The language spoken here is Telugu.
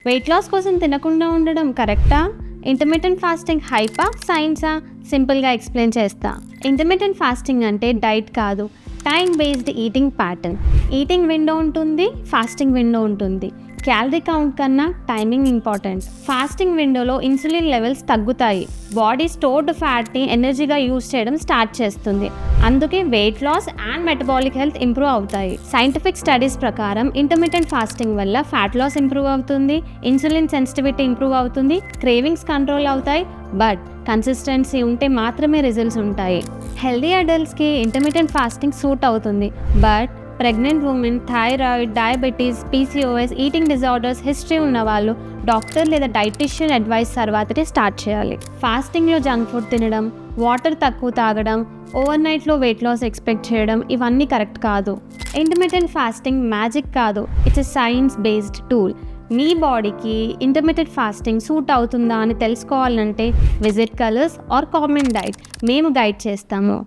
వెయిట్ లాస్ కోసం తినకుండా ఉండడం కరెక్టా? ఇంటర్మిటెంట్ ఫాస్టింగ్ హైపా, సైన్సా? సింపుల్గా ఎక్స్ప్లెయిన్ చేస్తా. ఇంటర్మిటెంట్ ఫాస్టింగ్ అంటే డైట్ కాదు, time based eating pattern. Eating window ఉంటుంది, ఫాస్టింగ్ విండో ఉంటుంది. క్యాలరీ కౌంట్ కన్నా టైమింగ్ ఇంపార్టెంట్. ఫాస్టింగ్ విండోలో ఇన్సులిన్ లెవెల్స్ తగ్గుతాయి, బాడీ స్టోర్డ్ ఫ్యాట్ని ఎనర్జీగా యూజ్ చేయడం స్టార్ట్ చేస్తుంది. అందుకే weight loss and metabolic health improve అవుతాయి. సైంటిఫిక్ స్టడీస్ ప్రకారం ఇంటర్మిటెంట్ ఫాస్టింగ్ వల్ల ఫ్యాట్ లాస్ ఇంప్రూవ్ అవుతుంది, ఇన్సులిన్ సెన్సిటివిటీ ఇంప్రూవ్ అవుతుంది, క్రేవింగ్స్ కంట్రోల్ అవుతాయి. బట్ కన్సిస్టెన్సీ ఉంటే మాత్రమే రిజల్ట్స్ ఉంటాయి. హెల్దీ అడల్ట్స్కి ఇంటర్మిటెంట్ ఫాస్టింగ్ సూట్ అవుతుంది, but pregnant women, thyroid, diabetes, PCOS, eating disorders history ఉన్నవాళ్ళు డాక్టర్ లేదా డైటీషియన్ అడ్వైస్ తర్వాతనే స్టార్ట్ చేయాలి. ఫాస్టింగ్లో జంక్ ఫుడ్ తినడం, వాటర్ తక్కువ తాగడం, ఓవర్ నైట్లో వెయిట్ లాస్ ఎక్స్పెక్ట్ చేయడం ఇవన్నీ కరెక్ట్ కాదు. ఇంటర్మిటెంట్ ఫాస్టింగ్ మ్యాజిక్ కాదు, it's a science based tool. మీ బాడీకి ఇంటర్మిటెంట్ ఫాస్టింగ్ సూట్ అవుతుందా అని తెలుసుకోవాలంటే visit colours or comment diet, మేము గైడ్ చేస్తాము.